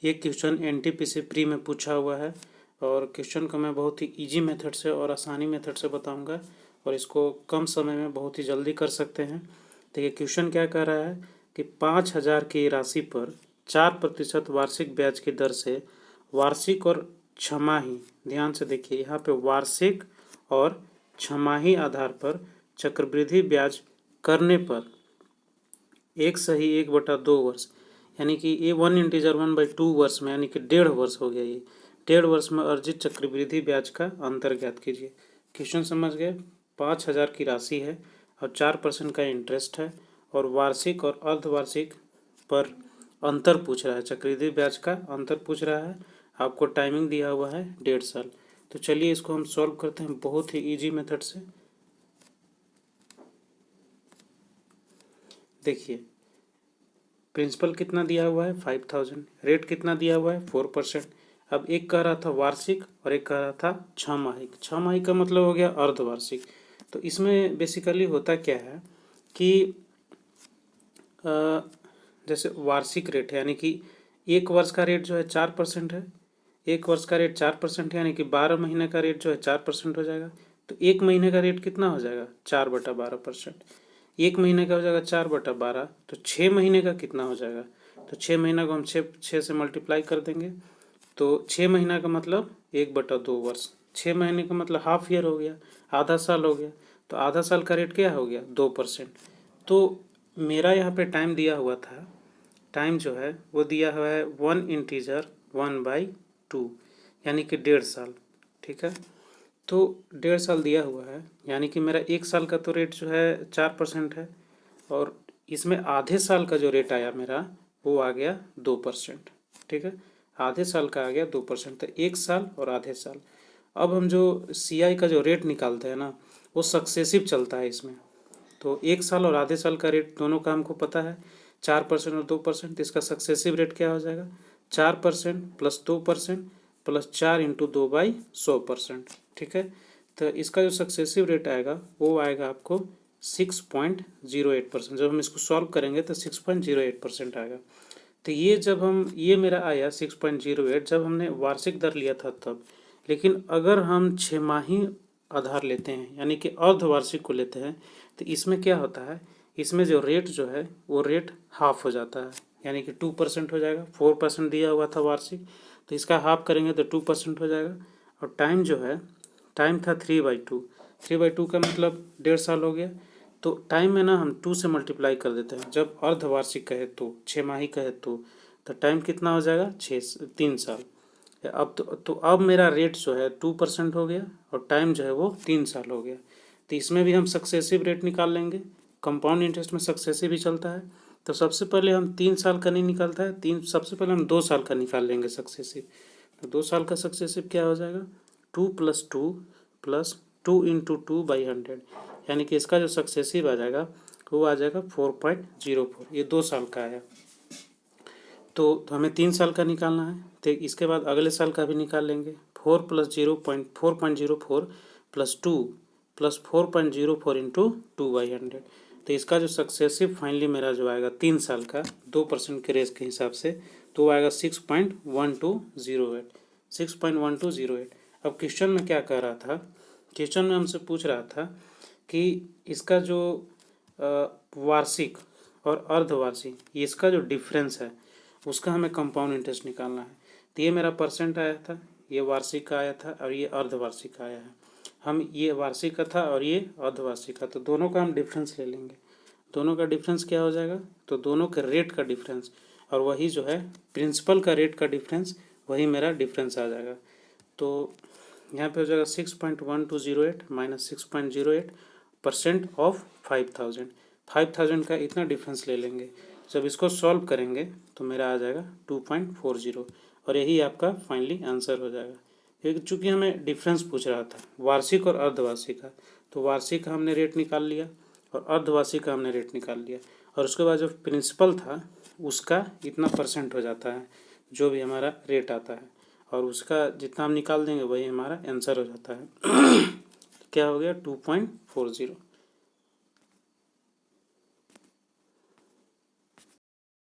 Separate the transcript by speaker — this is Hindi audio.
Speaker 1: ये क्वेश्चन एनटीपीसी प्री में पूछा हुआ है और क्वेश्चन को मैं बहुत ही इजी मेथड से और आसानी मेथड से बताऊंगा और इसको कम समय में बहुत ही जल्दी कर सकते हैं। देखिए क्वेश्चन क्या कह रहा है कि 5,000 की राशि पर 4% वार्षिक ब्याज की दर से वार्षिक और छमाही, ध्यान से देखिए यहाँ पे वार्षिक और छमाही आधार पर चक्रवृद्धि ब्याज करने पर 1/2 वर्ष यानी कि ये 1/1/2 वर्ष में यानी कि 1.5 वर्ष हो गया। ये 1.5 वर्ष में अर्जित चक्रवृद्धि ब्याज का अंतर ज्ञात कीजिए। क्वेश्चन समझ गए। 5,000 की राशि है और 4% का इंटरेस्ट है और वार्षिक और अर्धवार्षिक पर अंतर पूछ रहा है, चक्रवृद्धि ब्याज का अंतर पूछ रहा है। आपको टाइमिंग दिया हुआ है 1.5 साल। तो चलिए इसको हम सॉल्व करते हैं बहुत ही ईजी मेथड से। देखिए प्रिंसिपल कितना दिया हुआ है 5,000, रेट कितना दिया हुआ है 4%। अब एक कह रहा था वार्षिक और एक कह रहा था छमाही। छमाही का मतलब हो गया अर्धवार्षिक। तो इसमें बेसिकली होता क्या है कि जैसे वार्षिक रेट है यानी कि एक वर्ष का रेट जो है 4% है, एक वर्ष का रेट 4% है यानी कि 12 महीने का रेट जो है 4% हो जाएगा। तो एक महीने का रेट कितना हो जाएगा 4/12%। एक महीने का हो जाएगा 4/12, तो 6 महीने का कितना हो जाएगा। तो 6 महीने को हम 6 से मल्टीप्लाई कर देंगे तो 6 महीना का मतलब 1/2 वर्ष। 6 महीने का मतलब हाफ ईयर हो गया, आधा साल हो गया। तो आधा साल का रेट क्या हो गया 2%। तो मेरा यहाँ पे टाइम दिया हुआ था, टाइम जो है वो दिया हुआ है 1/1/2 यानी कि 1.5 साल। ठीक है, तो 1.5 साल दिया हुआ है यानी कि मेरा एक साल का तो रेट जो है 4% है और इसमें आधे साल का जो रेट आया मेरा वो आ गया 2%। ठीक है, आधे साल का आ गया 2%। तो एक साल और आधे साल। अब हम जो CI का जो रेट निकालते हैं ना वो सक्सेसिव चलता है इसमें। तो एक साल और आधे साल का रेट दोनों का हमको पता है 4% और 2%। तो इसका सक्सेसिव रेट क्या हो जाएगा 4% + 2% + 4 × 2/100%। ठीक है, तो इसका जो सक्सेसिव रेट आएगा वो आएगा आपको 6.08%। जब हम इसको सॉल्व करेंगे तो 6.08% आएगा। तो ये जब हम ये मेरा आया 6.08 जब हमने वार्षिक दर लिया था तब। लेकिन अगर हम छमाही आधार लेते हैं यानी कि अर्धवार्षिक को लेते हैं तो इसमें क्या होता है, इसमें जो रेट जो है वो रेट हाफ हो जाता है यानी कि 2% हो जाएगा। 4% दिया हुआ था वार्षिक, तो इसका हाफ करेंगे तो 2% हो जाएगा। और टाइम जो है, टाइम था 3/2। 3/2 का मतलब 1.5 साल हो गया। तो टाइम में ना हम 2 से मल्टीप्लाई कर देते हैं। जब अर्धवार्षिक कहे तो, छमाही कहे तो टाइम कितना हो जाएगा 3 साल। अब तो अब मेरा रेट जो है 2% हो गया और टाइम जो है वो 3 साल हो गया। तो इसमें भी हम सक्सेसिव रेट निकाल लेंगे। कंपाउंड इंटरेस्ट में सक्सेसिव ही चलता है। तो सबसे पहले हम 3 साल का नहीं निकालता है, सबसे पहले हम 2 साल का निकाल लेंगे सक्सेसिव। तो 2 साल का सक्सेसिव क्या हो जाएगा 2 + 2 + 2 × 2/100 यानी कि इसका जो सक्सेसिव आ जाएगा वो आ जाएगा 4.04। ये 2 साल का आया। तो हमें 3 साल का निकालना है। तो इसके बाद अगले साल का भी निकाल लेंगे। 4 + 4.04 + 2 + 4.04 × 2/100। तो इसका जो सक्सेसिव फाइनली मेरा जो आएगा 3 साल का 2% के रेस के हिसाब से तो आएगा 6.1208। 6.1208। अब क्वेश्चन में क्या कह रहा था, क्वेश्चन में हमसे पूछ रहा था कि इसका जो वार्षिक और अर्धवार्षिक इसका जो डिफरेंस है उसका हमें कंपाउंड इंटरेस्ट निकालना है। तो ये मेरा परसेंट आया था, ये वार्षिक का आया था और ये अर्धवार्षिक का आया है। हम ये वार्षिक का था और ये अर्धवार्षिक का, तो दोनों का हम डिफरेंस ले लेंगे। दोनों का डिफरेंस क्या हो जाएगा, तो दोनों के रेट का डिफरेंस और वही जो है प्रिंसिपल का रेट का डिफरेंस, वही मेरा डिफरेंस आ जाएगा। तो यहाँ पे हो जाएगा 6.1208 - 6.08% ऑफ 5,000। 5,000 का इतना डिफरेंस ले लेंगे। जब इसको सॉल्व करेंगे तो मेरा आ जाएगा 2.40 और यही आपका फाइनली आंसर हो जाएगा। क्योंकि चूँकि हमें डिफरेंस पूछ रहा था वार्षिक और अर्धवार्षिक का, तो वार्षिक का हमने रेट निकाल लिया और अर्धवार्षिक का हमने रेट निकाल लिया। और उसके बाद जो प्रिंसिपल था उसका इतना परसेंट हो जाता है जो भी हमारा रेट आता है और उसका जितना हम निकाल देंगे वही हमारा आंसर हो जाता है। क्या हो गया 2.40।